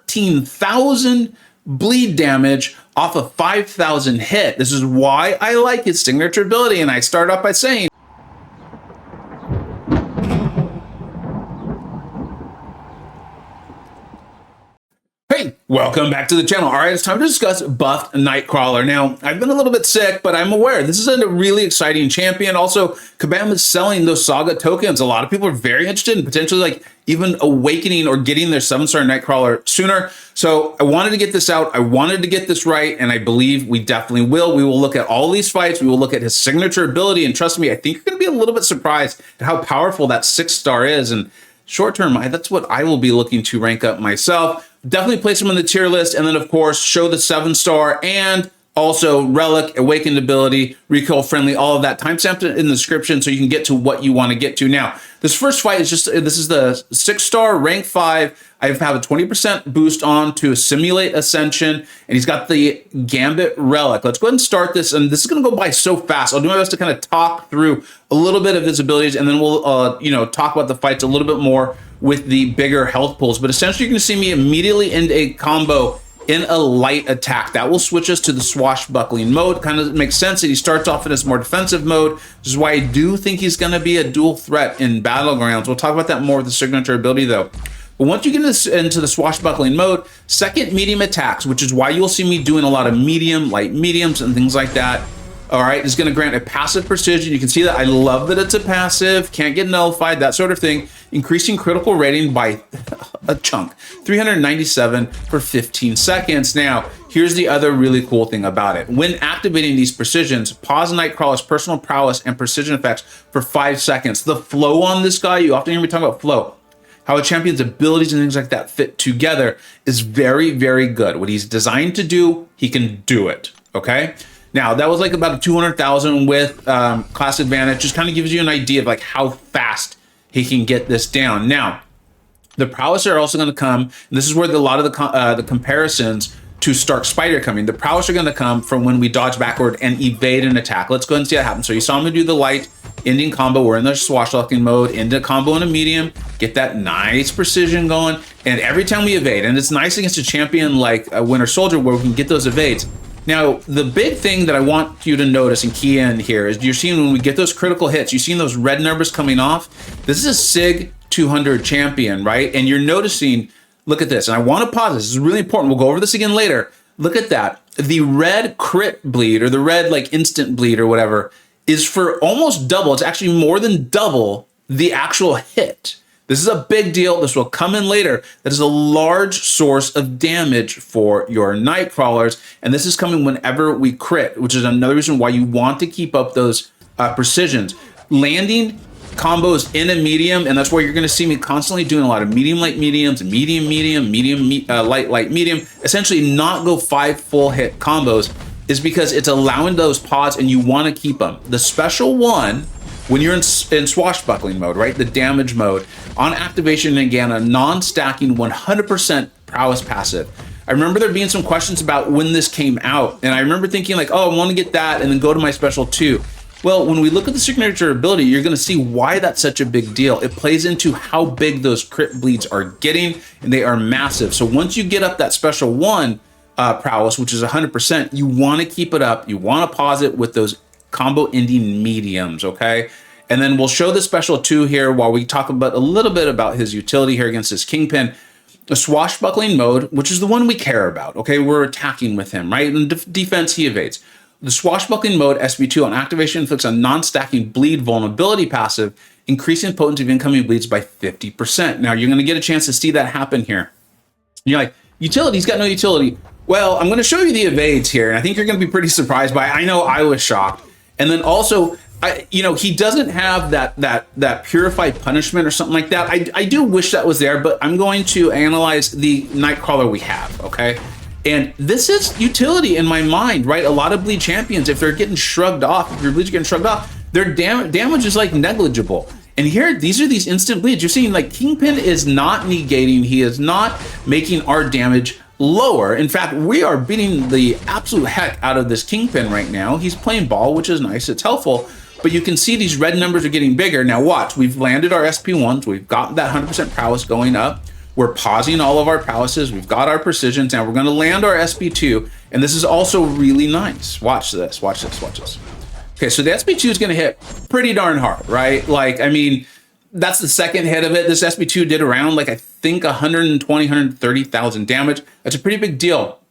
13,000 bleed damage off a 5,000 hit. This is why I like his signature ability, and I start off by saying, hey, welcome back to the channel. All right, it's time to discuss buffed Nightcrawler. Now, I've been a little bit sick, but I'm aware this is a really exciting champion. Also, Kabam is selling those Saga tokens. A lot of people are very interested in potentially like even awakening or getting their 7-star Nightcrawler sooner. So I wanted to get this out. I wanted to get this right, and I believe we definitely will. We will look at all these fights. We will look at his signature ability, and trust me, I think you're going to be a little bit surprised at how powerful that 6-star is. And short term, that's what I will be looking to rank up myself. Definitely place him on the tier list, and then of course show the 7-star and also Relic, Awakened ability, Recoil friendly, all of that. Timestamped in the description so you can get to what you want to get to. Now, this first fight is this is the 6-star rank 5. I have a 20% boost on to Simulate Ascension, and he's got the Gambit Relic. Let's go ahead and start this, and this is going to go by so fast. I'll do my best to kind of talk through a little bit of his abilities, and then we'll talk about the fights a little bit more with the bigger health pools. But essentially, you're going to see me immediately end a combo in a light attack. That will switch us to the swashbuckling mode. Kind of makes sense that he starts off in this more defensive mode, which is why I do think he's going to be a dual threat in Battlegrounds. We'll talk about that more with the signature ability, though. But once you get into the swashbuckling mode, second medium attacks, which is why you'll see me doing a lot of medium, light mediums, and things like that. All right, is going to grant a passive precision. You can see that I love that it's a passive, can't get nullified, that sort of thing. Increasing critical rating by a chunk, 397 for 15 seconds. Now, here's the other really cool thing about it. When activating these precisions, pause Nightcrawler's personal prowess and precision effects for 5 seconds. The flow on this guy, you often hear me talk about flow. How a champion's abilities and things like that fit together is very, very good. What he's designed to do, he can do it, okay? Now, that was like about a 200,000 with class advantage. Just kind of gives you an idea of like how fast he can get this down. Now, the prowess are also going to come, and this is where a lot of the comparisons to Stark Spider coming. The prowess are going to come from when we dodge backward and evade an attack. Let's go ahead and see that happen. So you saw me do the light ending combo. We're in the swashbuckling mode, into combo in a medium, get that nice precision going, and every time we evade, and it's nice against a champion like a Winter Soldier where we can get those evades. Now, the big thing that I want you to notice and key in here is you're seeing when we get those critical hits, you're seeing those red numbers coming off. This is a Sig 200 champion, right? And you're noticing, look at this, and I want to pause this. This is really important. We'll go over this again later. Look at that. The red crit bleed, or the red like instant bleed or whatever, is for almost double. It's actually more than double the actual hit. This is a big deal. This will come in later. That is a large source of damage for your Nightcrawlers. And this is coming whenever we crit, which is another reason why you want to keep up those precisions. Landing combos in a medium, and that's why you're going to see me constantly doing a lot of medium light mediums, medium light medium, essentially not go 5 full hit combos, is because it's allowing those pods and you want to keep them. The special one, when you're in swashbuckling mode, right, the damage mode, on activation, again, a non-stacking 100% prowess passive. I remember there being some questions about when this came out, and I remember thinking like, oh, I want to get that and then go to my special 2. Well, when we look at the signature ability, you're going to see why that's such a big deal. It plays into how big those crit bleeds are getting, and they are massive. So once you get up that special 1 prowess, which is 100%, you want to keep it up. You want to pause it with those combo ending mediums, okay? And then we'll show the special 2 here while we talk about a little bit about his utility here against this Kingpin. The swashbuckling mode, which is the one we care about, okay? We're attacking with him, right? In defense, he evades. The swashbuckling mode, SB2, on activation inflicts a non-stacking bleed vulnerability passive, increasing potency of incoming bleeds by 50%. Now, you're going to get a chance to see that happen here. And you're like, utility, he's got no utility. Well, I'm going to show you the evades here, and I think you're going to be pretty surprised by it. I know I was shocked. And then also, he doesn't have that purified punishment or something like that. I do wish that was there, but I'm going to analyze the Nightcrawler we have, okay? And this is utility in my mind, right? A lot of bleed champions, if they're getting shrugged off, if your bleeds are getting shrugged off, their damage is like negligible. And here, these are these instant bleeds. You're seeing like Kingpin is not negating. He is not making our damage lower. In fact, we are beating the absolute heck out of this Kingpin right now. He's playing ball, which is nice. It's helpful. But you can see these red numbers are getting bigger. Now watch, we've landed our SP1s. We've got that 100% prowess going up. We're pausing all of our prowesses. We've got our precisions. Now we're going to land our SP2. And this is also really nice. Watch this, watch this, watch this. Okay, so the SP2 is going to hit pretty darn hard, right? Like, I mean, that's the second hit of it. This SP2 did around, like, I think 120, 130,000 damage. That's a pretty big deal.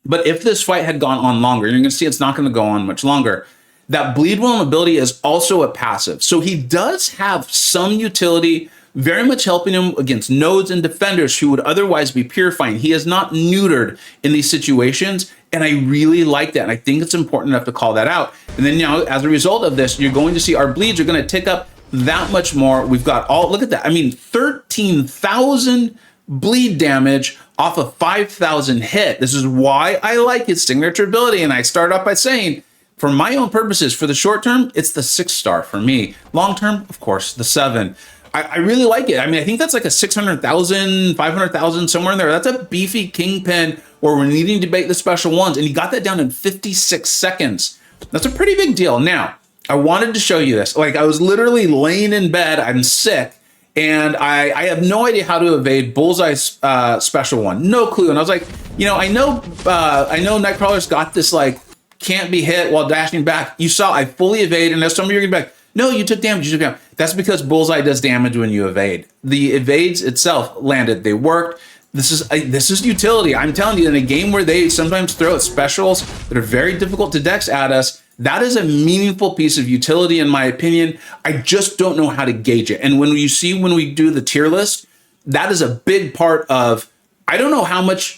But if this fight had gone on longer, you're going to see it's not going to go on much longer. That bleed vulnerability is also a passive. So he does have some utility, very much helping him against nodes and defenders who would otherwise be purifying. He is not neutered in these situations, and I really like that. And I think it's important enough to call that out. And then now, as a result of this, you're going to see our bleeds are going to tick up that much more. We've got all, look at that. I mean, 13,000 bleed damage off of 5,000 hit. This is why I like his signature ability. And I start off by saying, for my own purposes, for the short term, it's the 6-star for me. Long term, of course, the 7. I really like it. I mean, I think that's like a 600,000, 500,000, somewhere in there. That's a beefy kingpin where we're needing to bait the special ones. And he got that down in 56 seconds. That's a pretty big deal. Now, I wanted to show you this. Like, I was literally laying in bed. I'm sick. And I have no idea how to evade Bullseye's special one. No clue. And I was like, you know, I know Nightcrawler's got this, like, can't be hit while dashing back. You saw I fully evade. And as some of you are getting back, no, you took damage, you took damage. That's because Bullseye does damage when you evade. The evades itself landed, they worked. This is utility. I'm telling you, in a game where they sometimes throw out specials that are very difficult to dex at us, that is a meaningful piece of utility, in my opinion. I just don't know how to gauge it. And when we do the tier list, that is a big part of, I don't know how much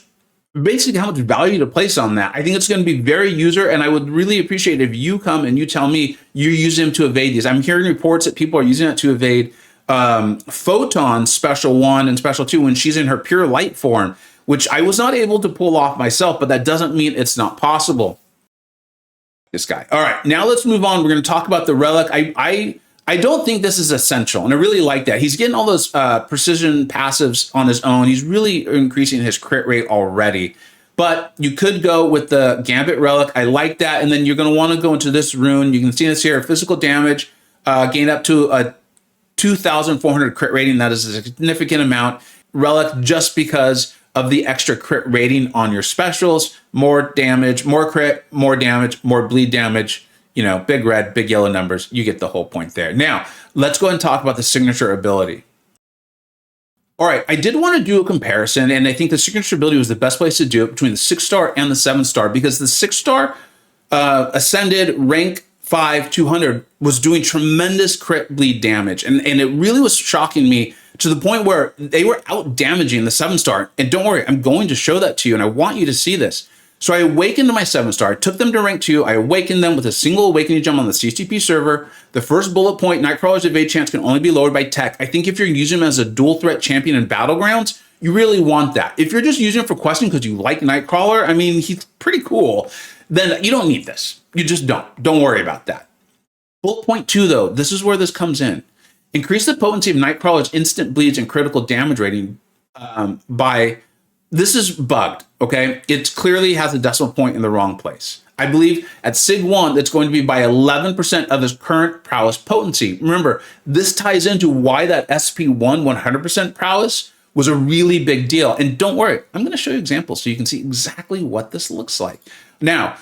value to place on that. I think it's going to be very user, and I would really appreciate if you come and you tell me you use him to evade these. I'm hearing reports that people are using it to evade Photon's special 1 and special 2 when she's in her pure light form, which I was not able to pull off myself, but that doesn't mean it's not possible. This guy. All right, now let's move on. We're going to talk about the Relic. I don't think this is essential, and I really like that. He's getting all those precision passives on his own. He's really increasing his crit rate already. But you could go with the Gambit Relic. I like that. And then you're going to want to go into this rune. You can see this here, physical damage, gain up to a 2,400 crit rating. That is a significant amount. Relic, just because of the extra crit rating on your specials, more damage, more crit, more damage, more bleed damage. You know, big red, big yellow numbers. You get the whole point there. Now, let's go ahead and talk about the signature ability. All right, I did want to do a comparison, and I think the signature ability was the best place to do it between the 6-star and the 7-star, because the 6-star ascended rank 5 200 was doing tremendous crit bleed damage. And it really was shocking me to the point where they were out damaging the 7-star. And don't worry, I'm going to show that to you, and I want you to see this. So I awakened my 7-star, I took them to rank 2, I awakened them with a single awakening gem on the CCP server. The first bullet point, Nightcrawler's evade chance can only be lowered by tech. I think if you're using him as a dual threat champion in Battlegrounds, you really want that. If you're just using him for questing because you like Nightcrawler, I mean, he's pretty cool, then you don't need this. You just don't. Don't worry about that. Bullet point 2, though, this is where this comes in. Increase the potency of Nightcrawler's instant bleeds and critical damage rating by... This is bugged, okay? It clearly has a decimal point in the wrong place. I believe at Sig 1, it's going to be by 11% of his current prowess potency. Remember, this ties into why that SP1 100% prowess was a really big deal. And don't worry, I'm going to show you examples so you can see exactly what this looks like. Now,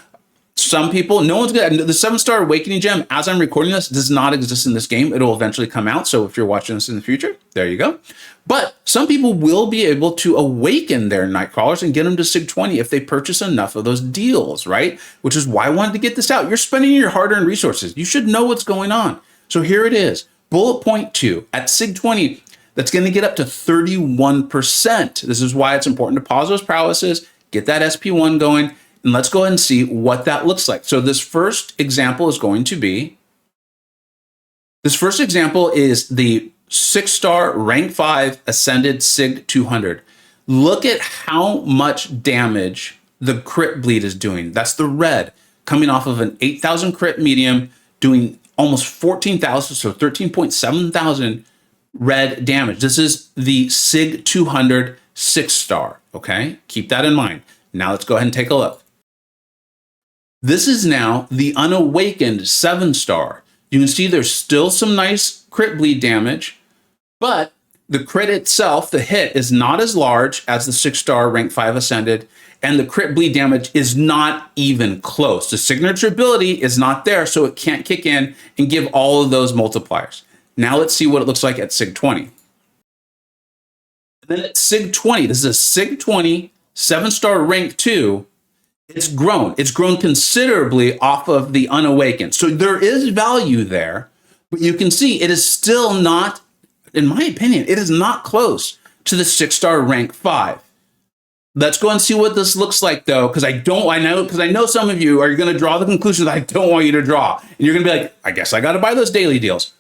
some people, no one's good. The 7-star awakening gem, as I'm recording this, does not exist in this game. It'll eventually come out. So if you're watching this in the future, there you go. But some people will be able to awaken their Nightcrawlers and get them to Sig 20 if they purchase enough of those deals, right? Which is why I wanted to get this out. You're spending your hard-earned resources. You should know what's going on. So here it is. Bullet point 2 at Sig 20, that's going to get up to 31%. This is why it's important to pause those prowesses, get that SP1 going, and let's go ahead and see what that looks like. So this first example is going to be, this first example is the 6-star rank 5 ascended Sig 200. Look at how much damage the crit bleed is doing. That's the red, coming off of an 8,000 crit medium, doing almost 14,000, so 13.7 thousand red damage. This is the Sig 200 6-star, okay? Keep that in mind. Now let's go ahead and take a look. This is now the unawakened 7-star. You can see there's still some nice crit bleed damage, but The crit itself, the hit, is not as large as the 6-star rank 5 Ascended, and the crit bleed damage is not even close. The signature ability is not there, so it can't kick in and give all of those multipliers. Now let's see what it looks like at Sig 20. And then at Sig 20, this is a Sig 20, 7-star rank 2. It's grown. It's grown considerably off of the Unawakened. So there is value there, but you can see it is still not, in my opinion, it is not close to the 6-star rank 5. Let's go and see what this looks like, though, because I know some of you are going to draw the conclusion that I don't want you to draw, and you're going to be like, I guess I got to buy those daily deals.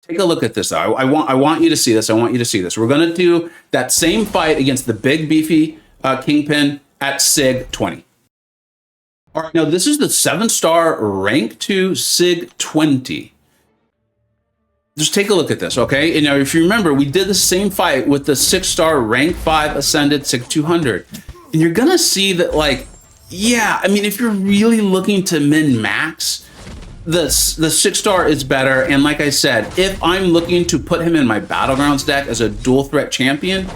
Take a look at this, though. I want you to see this. I want you to see this. We're going to do that same fight against the big beefy Kingpin at Sig 20. All right, now this is the 7-star rank 2 Sig 20. Just take a look at this, okay? And now, if you remember, we did the same fight with the 6-star rank 5 Ascended Sig 200. And you're gonna see that, like, yeah, I mean, if you're really looking to min-max, the 6-star is better. And like I said, if I'm looking to put him in my Battlegrounds deck as a dual threat champion,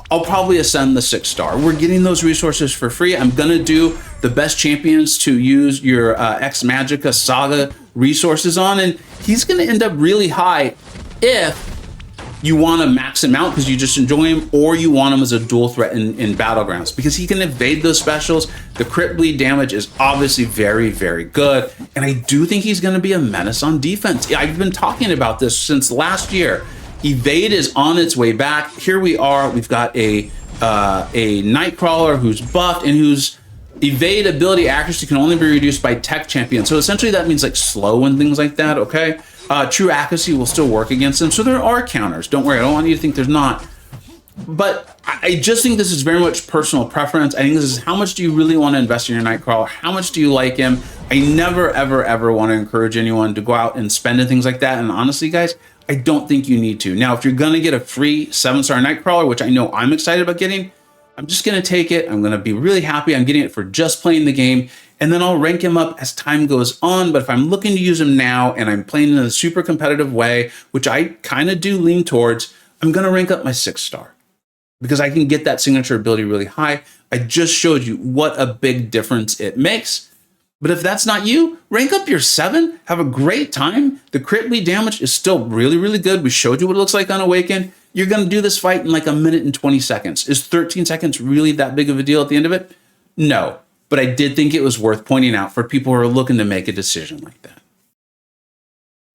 I'll probably ascend the 6-star. We're getting those resources for free. I'm gonna do the best champions to use your Ex Magica Saga resources on, and he's gonna end up really high if you wanna max him out because you just enjoy him, or you want him as a dual threat in Battlegrounds because he can evade those specials. The crit bleed damage is obviously very, very good, and I do think he's gonna be a menace on defense. I've been talking about this since last year. Evade is on its way back. Here we are. We've got a Nightcrawler who's buffed and whose evade ability accuracy can only be reduced by tech champion. So essentially that means like slow and things like that, okay? True accuracy will still work against them. So there are counters. Don't worry. I don't want you to think there's not. But I just think this is very much personal preference. I think this is how much do you really want to invest in your Nightcrawler? How much do you like him? I never, ever, ever want to encourage anyone to go out and spend and things like that. And honestly, guys, I don't think you need to. Now, if you're going to get a free 7-star Nightcrawler, which I know I'm excited about getting, I'm just going to take it. I'm going to be really happy. I'm getting it for just playing the game. And then I'll rank him up as time goes on. But if I'm looking to use him now and I'm playing in a super competitive way, which I kind of do lean towards, I'm going to rank up my 6-star because I can get that signature ability really high. I just showed you what a big difference it makes. But if that's not you, rank up your 7, have a great time. The crit bleed damage is still really, really good. We showed you what it looks like on Awaken. You're going to do this fight in like 1 minute and 20 seconds. Is 13 seconds really that big of a deal at the end of it? No, but I did think it was worth pointing out for people who are looking to make a decision like that.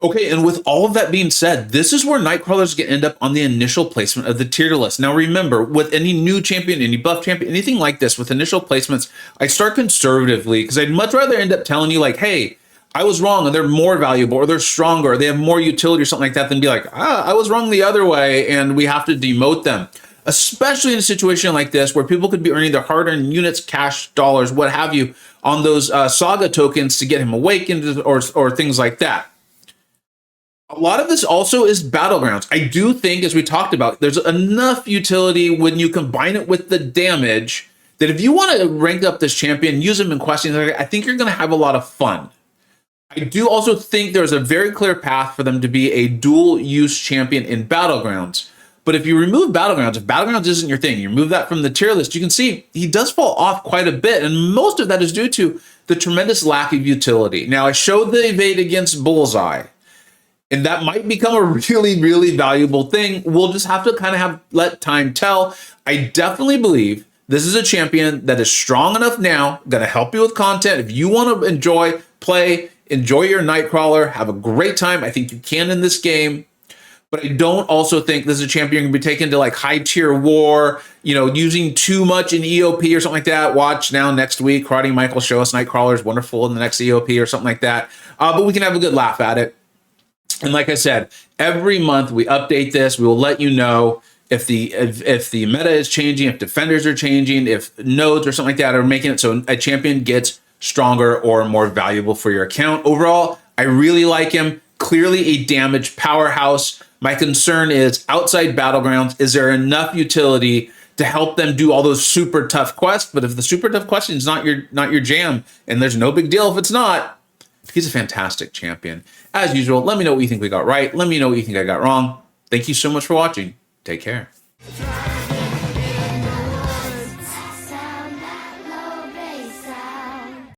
Okay, and with all of that being said, this is where Nightcrawlers end up on the initial placement of the tier list. Now remember, with any new champion, any buff champion, anything like this, with initial placements, I start conservatively because I'd much rather end up telling you like, hey, I was wrong and they're more valuable or they're stronger or they have more utility or something like that than be like, I was wrong the other way and we have to demote them. Especially in a situation like this where people could be earning their hard-earned units, cash, dollars, what have you, on those Saga tokens to get him awakened or things like that. A lot of this also is Battlegrounds. I do think, as we talked about, there's enough utility when you combine it with the damage that if you want to rank up this champion, use him in questions, I think you're going to have a lot of fun. I do also think there's a very clear path for them to be a dual-use champion in Battlegrounds. But if you remove Battlegrounds, if Battlegrounds isn't your thing, you remove that from the tier list, you can see he does fall off quite a bit. And most of that is due to the tremendous lack of utility. Now, I showed the evade against Bullseye. And that might become a really, really valuable thing. We'll just have to kind of let time tell. I definitely believe this is a champion that is strong enough now, going to help you with content. If you want to enjoy, play, enjoy your Nightcrawler, have a great time, I think you can in this game. But I don't also think this is a champion you're going to be taken to like high tier war, you know, using too much in EOP or something like that. Watch now next week, Karate Michael show us Nightcrawler is wonderful in the next EOP or something like that. But we can have a good laugh at it. And like I said, every month we update this. We will let you know if the meta is changing, if defenders are changing, if nodes or something like that are making it so a champion gets stronger or more valuable for your account. Overall, I really like him. Clearly a damage powerhouse. My concern is outside Battlegrounds, is there enough utility to help them do all those super tough quests? But if the super tough question is not your jam, and there's no big deal if it's not, he's a fantastic champion. As usual, let me know what you think we got right. Let me know what you think I got wrong. Thank you so much for watching. Take care.